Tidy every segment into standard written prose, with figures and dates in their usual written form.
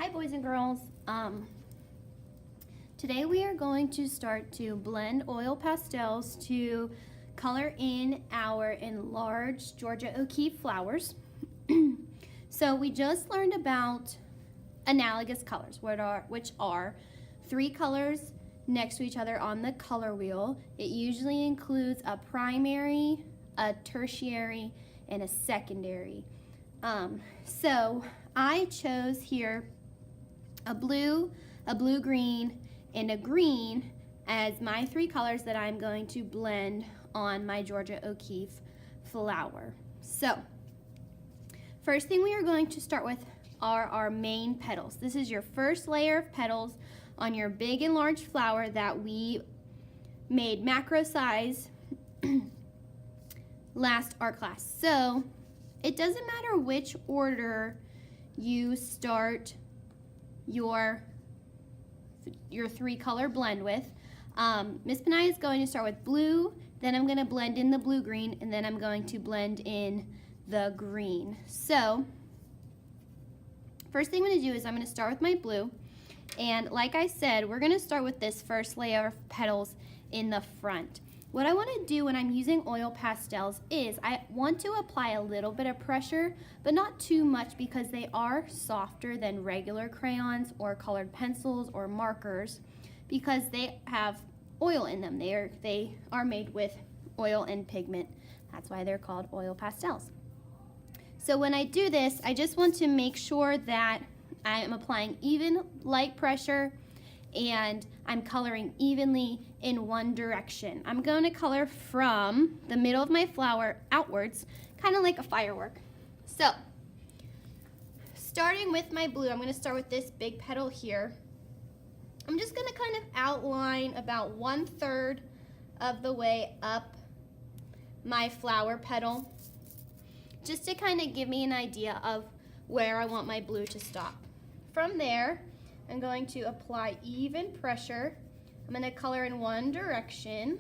Hi boys and girls. Today we are going to start to blend oil pastels to color in our enlarged Georgia O'Keeffe flowers. So we just learned about analogous colors, which are three colors next to each other on the color wheel. It usually includes a primary, a tertiary, and a secondary. So I chose here a blue, green, and a green as my three colors that I'm going to blend on my Georgia O'Keeffe flower. So, first thing we are going to start with are our main petals. This is your first layer of petals on your big and large flower that we made macro size last art class. So, it doesn't matter which order you start your three color blend with. Miss Panaya is going to start with blue, then I'm going to blend in the blue green, and then I'm going to blend in the green. So first thing I'm going to do is I'm going to start with my blue, and like I said, we're going to start with this first layer of petals in the front. What I want to do when I'm using oil pastels is I want to apply a little bit of pressure, but not too much because they are softer than regular crayons or colored pencils or markers because they have oil in them. They are made with oil and pigment. That's why they're called oil pastels. So when I do this, I just want to make sure that I am applying even light pressure and I'm coloring evenly in one direction. I'm going to color from the middle of my flower outwards, kind of like a firework. So, starting with my blue, I'm going to start with this big petal here. I'm just going to kind of outline about 1/3 of the way up my flower petal, just to kind of give me an idea of where I want my blue to stop. From there, I'm going to apply even pressure. I'm going to color in one direction.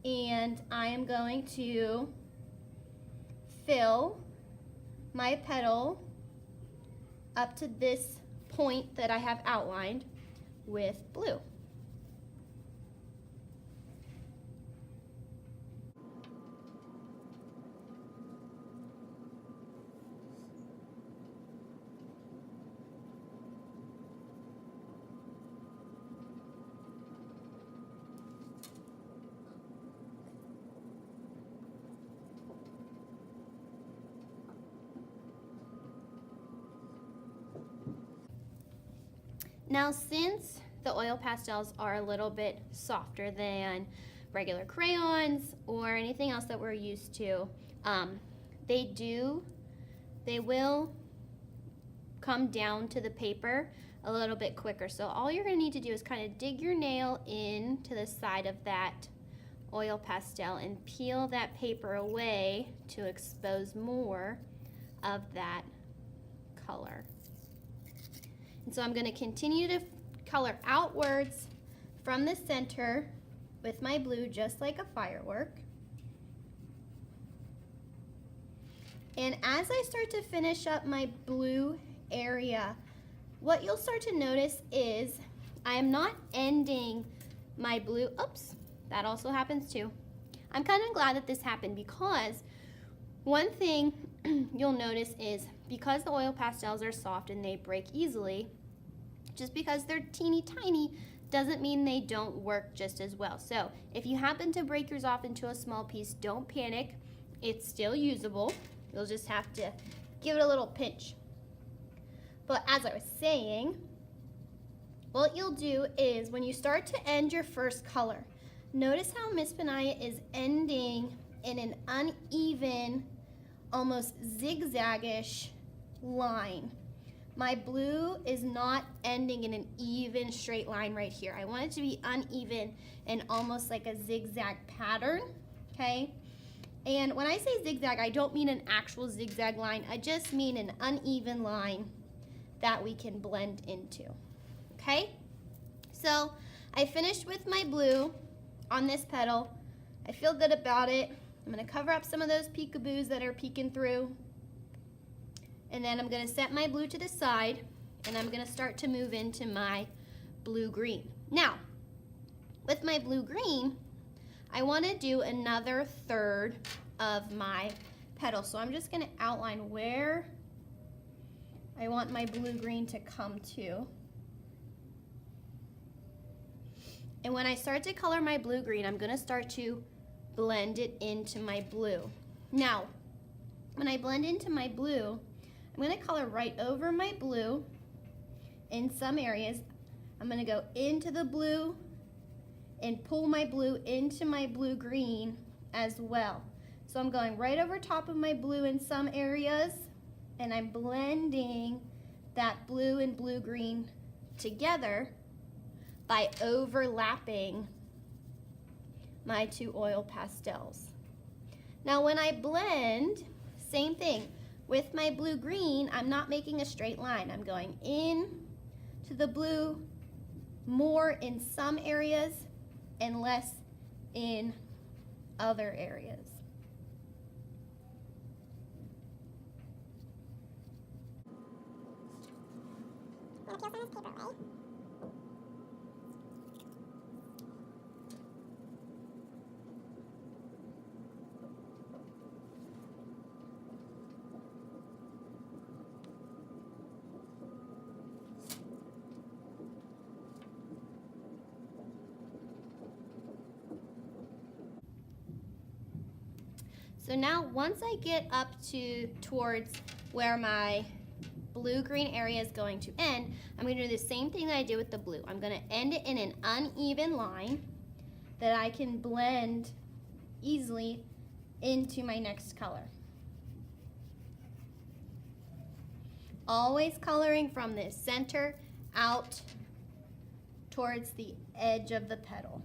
And I am going to fill my petal up to this point that I have outlined with blue. Now, since the oil pastels are a little bit softer than regular crayons or anything else that we're used to, they will come down to the paper a little bit quicker. So all you're going to need to do is kind of dig your nail into the side of that oil pastel and peel that paper away to expose more of that color. And so I'm going to continue to color outwards from the center with my blue, just like a firework. And as I start to finish up my blue area, what you'll start to notice is I am not ending my blue. Oops, that also happens too. I'm kind of glad that this happened because one thing you'll notice is because the oil pastels are soft and they break easily, just because they're teeny tiny doesn't mean they don't work just as well. So if you happen to break yours off into a small piece, don't panic. It's still usable. You'll just have to give it a little pinch. But as I was saying, what you'll do is when you start to end your first color, notice how Miss Panaya is ending in an uneven, almost zigzag-ish line. My blue is not ending in an even straight line right here. I want it to be uneven and almost like a zigzag pattern, okay? And when I say zigzag, I don't mean an actual zigzag line. I just mean an uneven line that we can blend into, okay? So I finished with my blue on this petal. I feel good about it. I'm gonna cover up some of those peekaboos that are peeking through. And then I'm going to set my blue to the side, and I'm going to start to move into my blue-green. Now, with my blue-green, I want to do another third of my petal. So I'm just going to outline where I want my blue-green to come to. And when I start to color my blue-green, I'm going to start to blend it into my blue. Now, when I blend into my blue, I'm going to color right over my blue. In some areas, I'm going to go into the blue and pull my blue into my blue-green as well. So I'm going right over top of my blue in some areas, and I'm blending that blue and blue-green together by overlapping my two oil pastels. Now when I blend, same thing. With my blue-green, I'm not making a straight line. I'm going in to the blue more in some areas and less in other areas. I'm gonna peel some of this paper away. So now once I get up towards where my blue-green area is going to end, I'm going to do the same thing that I did with the blue. I'm going to end it in an uneven line that I can blend easily into my next color. Always coloring from the center out towards the edge of the petal.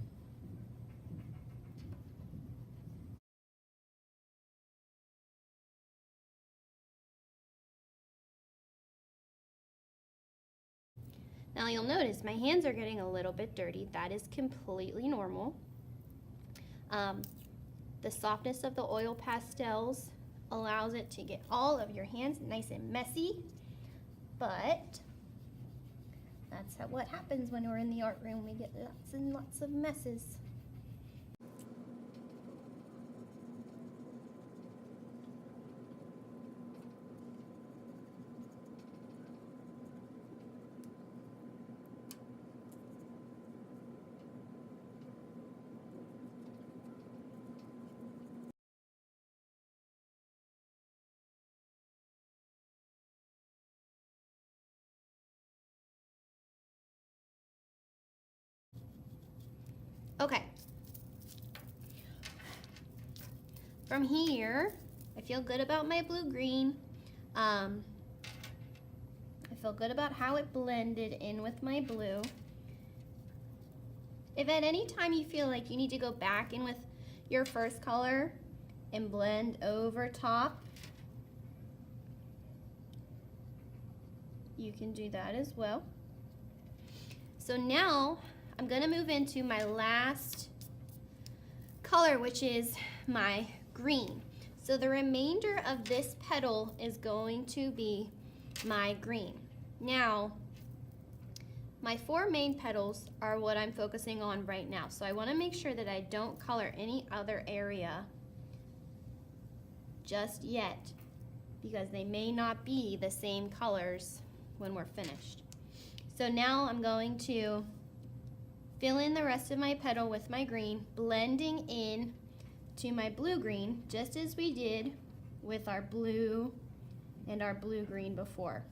Now you'll notice my hands are getting a little bit dirty. That is completely normal. The softness of the oil pastels allows it to get all of your hands nice and messy, but that's what happens when we're in the art room. We get lots and lots of messes. Okay. From here, I feel good about my blue-green. I feel good about how it blended in with my blue. If at any time you feel like you need to go back in with your first color and blend over top, you can do that as well. So now I'm going to move into my last color, which is my green. So the remainder of this petal is going to be my green. Now, my four main petals are what I'm focusing on right now. So I want to make sure that I don't color any other area just yet, because they may not be the same colors when we're finished. So now I'm going to fill in the rest of my petal with my green, blending in to my blue-green, just as we did with our blue and our blue-green before.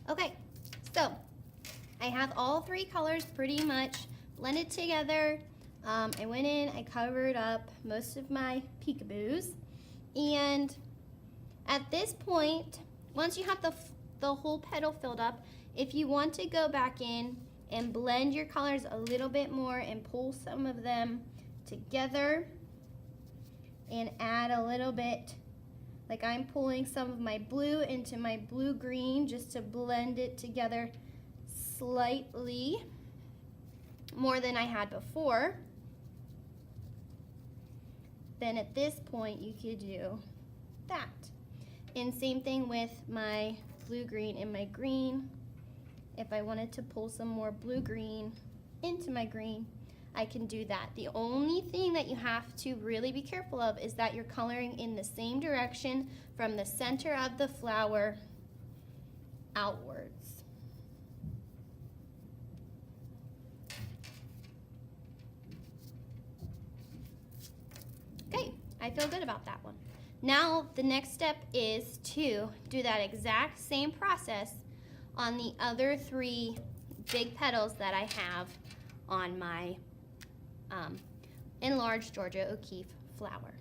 Okay, so I have all three colors pretty much blended together. I went in, I covered up most of my peekaboos, and at this point, once you have the whole petal filled up, if you want to go back in and blend your colors a little bit more and pull some of them together and add a little bit, like I'm pulling some of my blue into my blue-green just to blend it together slightly more than I had before, then at this point you could do that. And same thing with my blue-green and my green. If I wanted to pull some more blue-green into my green, I can do that. The only thing that you have to really be careful of is that you're coloring in the same direction from the center of the flower outwards. Okay, I feel good about that one. Now the next step is to do that exact same process on the other three big petals that I have on my enlarged Georgia O'Keeffe flower.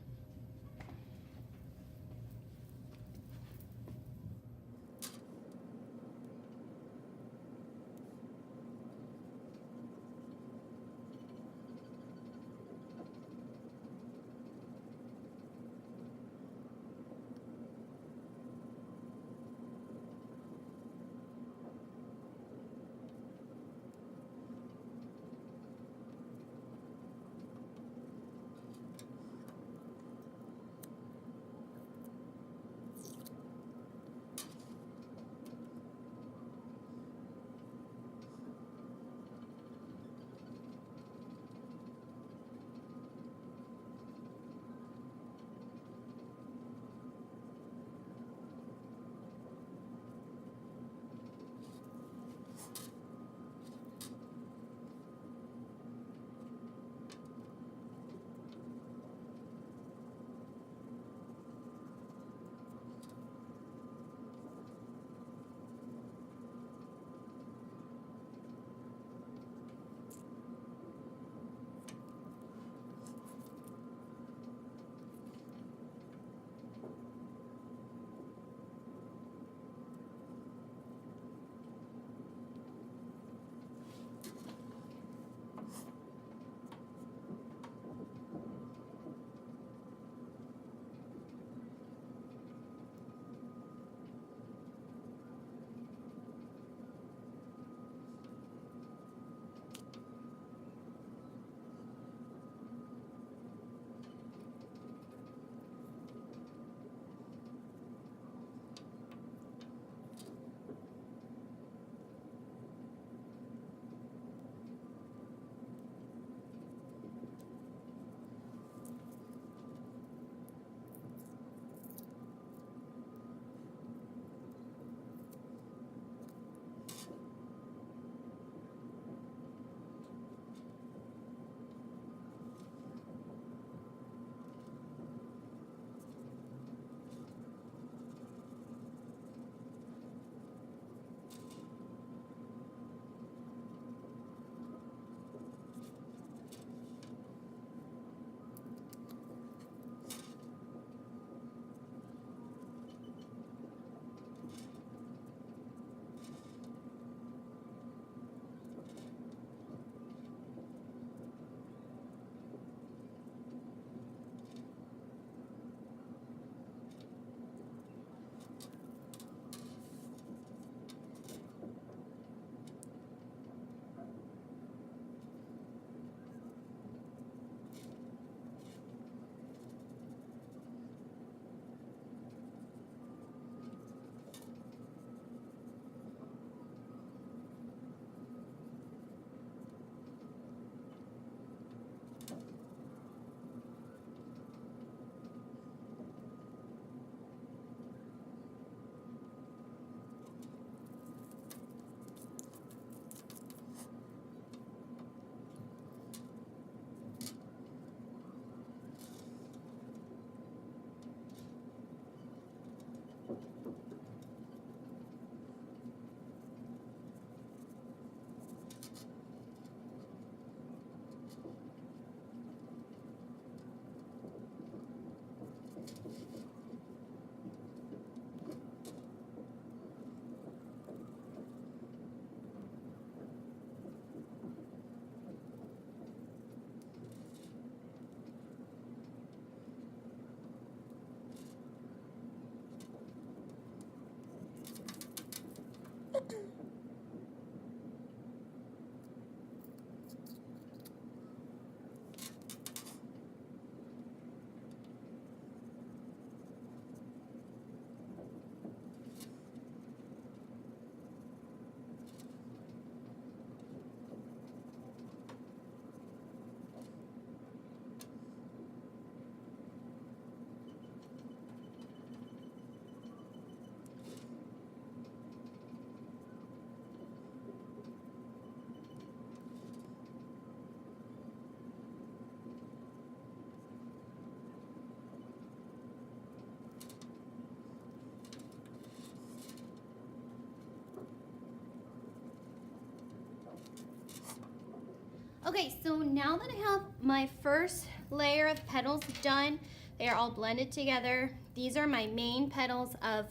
Okay, so now that I have my first layer of petals done, they are all blended together. These are my main petals of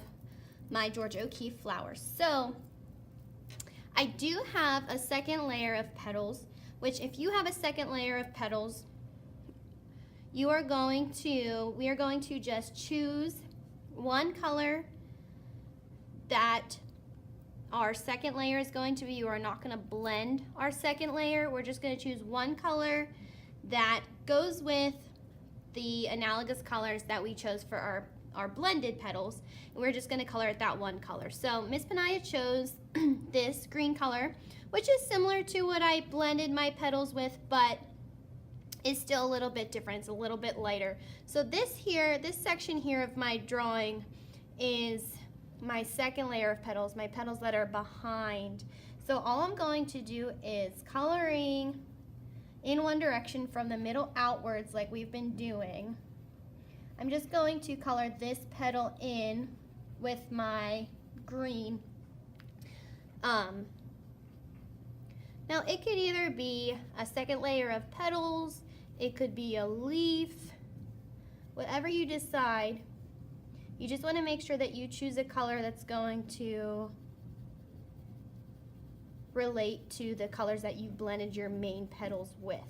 my Georgia O'Keeffe flowers. So I do have a second layer of petals, which if you have a second layer of petals, we are going to just choose one color that our second layer is going to be. You are not going to blend our second layer. We're just going to choose one color that goes with the analogous colors that we chose for our blended petals. And we're just going to color it that one color. So Miss Panaya chose this green color, which is similar to what I blended my petals with, but is still a little bit different. It's a little bit lighter. So this section here of my drawing is my second layer of petals, my petals that are behind. So all I'm going to do is coloring in one direction from the middle outwards like we've been doing. I'm just going to color this petal in with my green. Now it could either be a second layer of petals, it could be a leaf, whatever you decide. You just want to make sure that you choose a color that's going to relate to the colors that you blended your main petals with.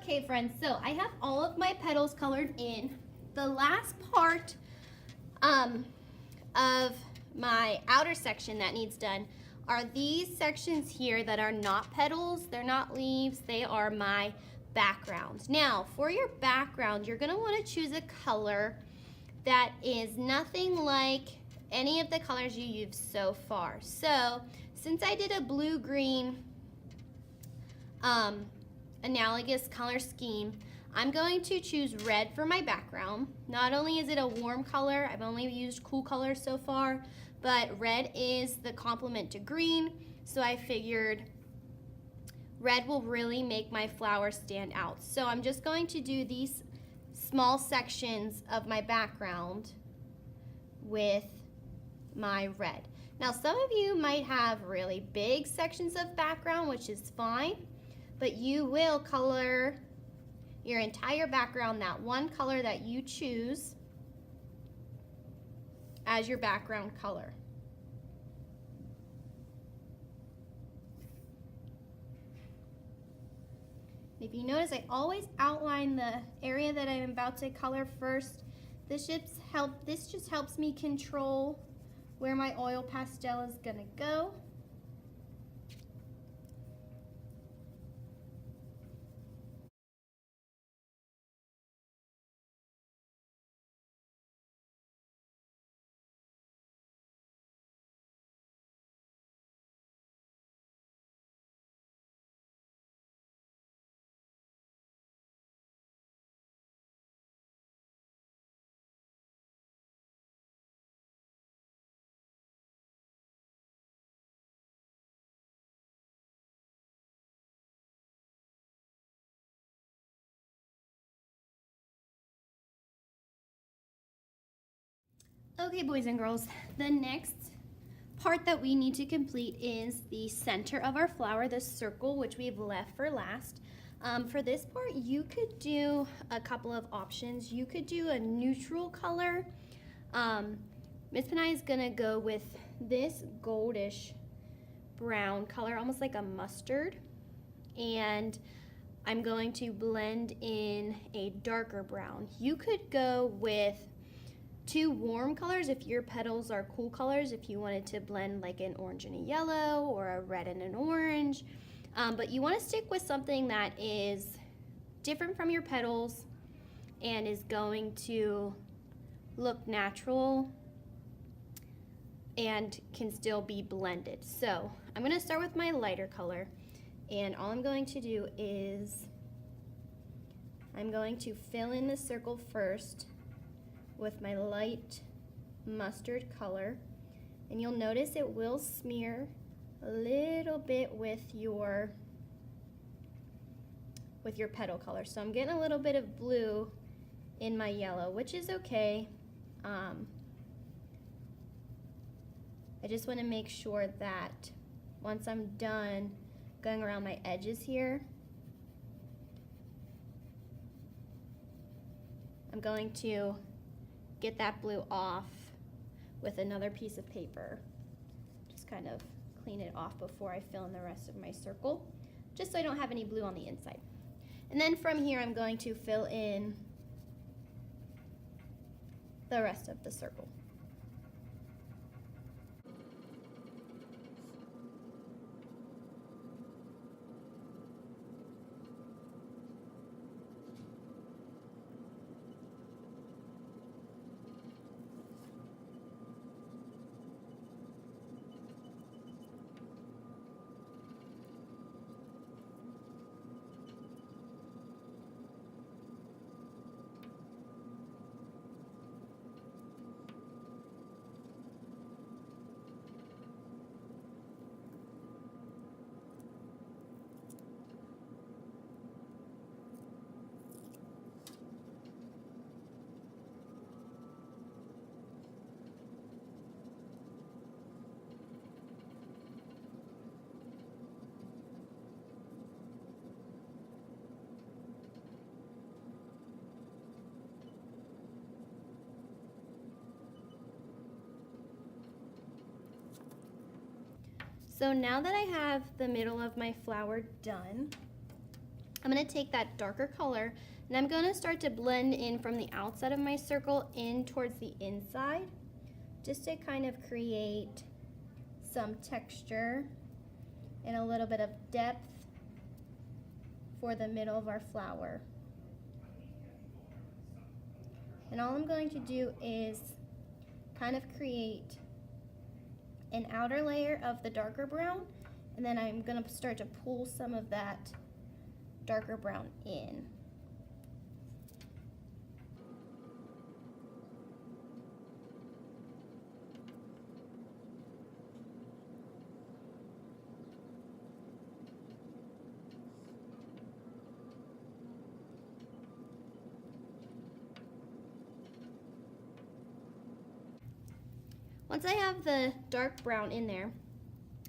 Okay friends, so I have all of my petals colored in. The last part of my outer section that needs done are these sections here that are not petals, they're not leaves, they are my background. Now for your background, you're going to want to choose a color that is nothing like any of the colors you used so far. So since I did a blue-green analogous color scheme, I'm going to choose red for my background. Not only is it a warm color, I've only used cool colors so far, but red is the complement to green, so I figured red will really make my flower stand out. So I'm just going to do these small sections of my background with my red. Now some of you might have really big sections of background, which is fine, but you will color your entire background that one color that you choose as your background color. If you notice, I always outline the area that I'm about to color first. This just helps me control where my oil pastel is gonna go. Okay, boys and girls, the next part that we need to complete is the center of our flower, the circle, which we've left for last. For this part, you could do a couple of options. You could do a neutral color. Miss Panay is gonna go with this goldish brown color, almost like a mustard. And I'm going to blend in a darker brown. You could go with two warm colors if your petals are cool colors, if you wanted to blend like an orange and a yellow or a red and an orange. But you want to stick with something that is different from your petals and is going to look natural and can still be blended. So I'm going to start with my lighter color, and all I'm going to do is I'm going to fill in the circle first with my light mustard color, and you'll notice it will smear a little bit with your petal color. So I'm getting a little bit of blue in my yellow, which is okay. I just want to make sure that once I'm done going around my edges here, I'm going to get that blue off with another piece of paper. Just kind of clean it off before I fill in the rest of my circle, just so I don't have any blue on the inside. And then from here, I'm going to fill in the rest of the circle. So now that I have the middle of my flower done, I'm going to take that darker color and I'm going to start to blend in from the outside of my circle in towards the inside, just to kind of create some texture and a little bit of depth for the middle of our flower. And all I'm going to do is kind of create an outer layer of the darker brown, and then I'm going to start to pull some of that darker brown in. Once I have the dark brown in there,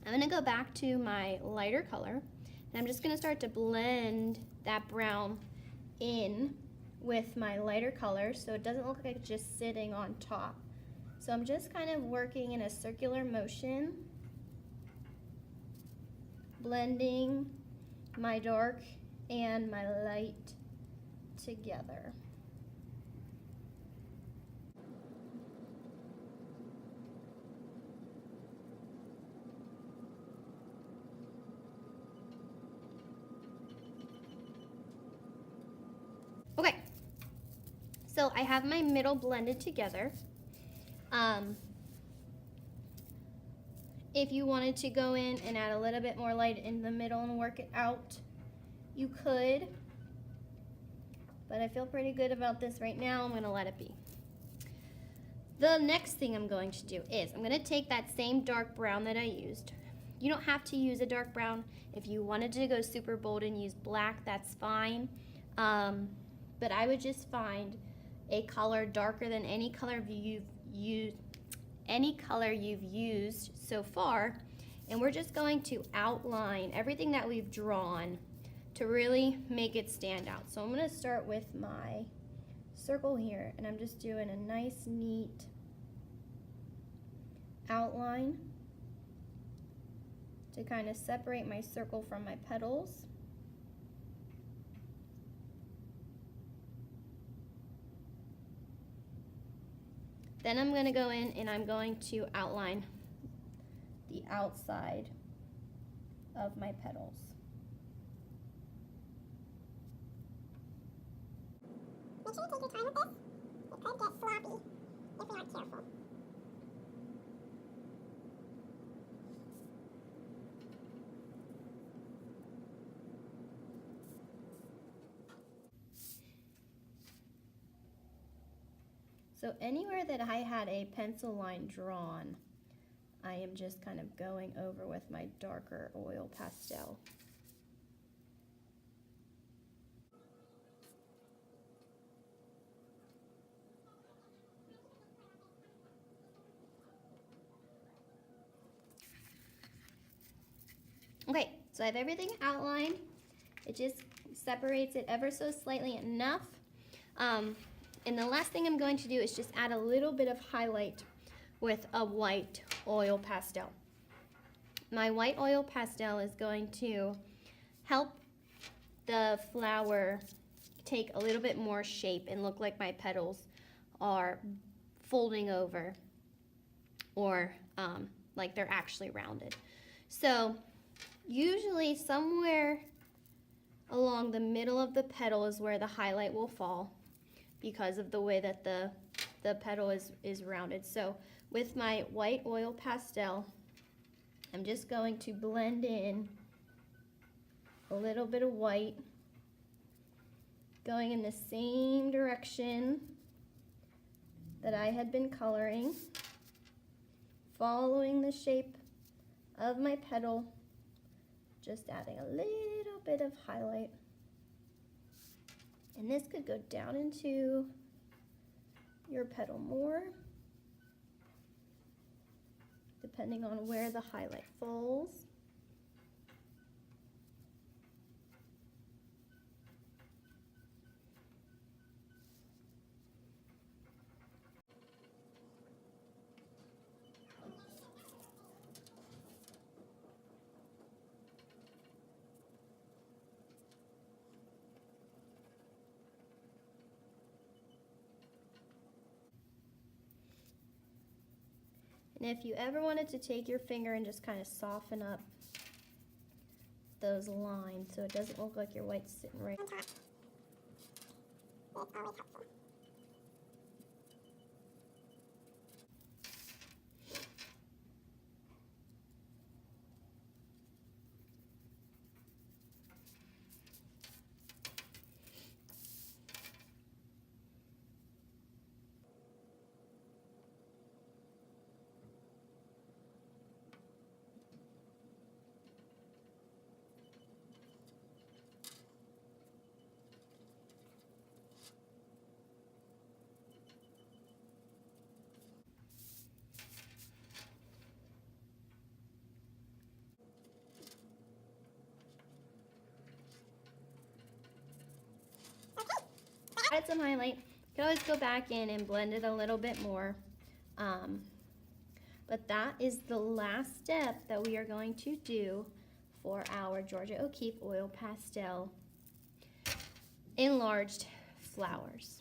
I'm going to go back to my lighter color, and I'm just going to start to blend that brown in with my lighter color so it doesn't look like it's just sitting on top. So I'm just kind of working in a circular motion, blending my dark and my light together. Okay, so I have my middle blended together. If you wanted to go in and add a little bit more light in the middle and work it out, you could. But I feel pretty good about this right now. I'm going to let it be. The next thing I'm going to do is I'm going to take that same dark brown that I used. You don't have to use a dark brown. If you wanted to go super bold and use black, that's fine. But I would just find a color darker than any color you've used so far, and we're just going to outline everything that we've drawn to really make it stand out. So I'm going to start with my circle here, and I'm just doing a nice neat outline to kind of separate my circle from my petals. Then I'm going to go in and I'm going to outline the outside of my petals. Make sure you take your time with this. It could get sloppy if we aren't careful. So anywhere that I had a pencil line drawn, I am just kind of going over with my darker oil pastel. Okay, so I have everything outlined. It just separates it ever so slightly enough. And the last thing I'm going to do is just add a little bit of highlight with a white oil pastel. My white oil pastel is going to help the flower take a little bit more shape and look like my petals are folding over, or like they're actually rounded. So usually somewhere along the middle of the petal is where the highlight will fall, because of the way that the petal is rounded. So with my white oil pastel, I'm just going to blend in a little bit of white, going in the same direction that I had been coloring, following the shape of my petal, just adding a little bit of highlight. And this could go down into your petal more, depending on where the highlight falls. And if you ever wanted to take your finger and just kind of soften up those lines so it doesn't look like your white's sitting right On top. It's always helpful. Add some highlight. You can always go back in and blend it a little bit more. But that is the last step that we are going to do for our Georgia O'Keeffe oil pastel enlarged flowers.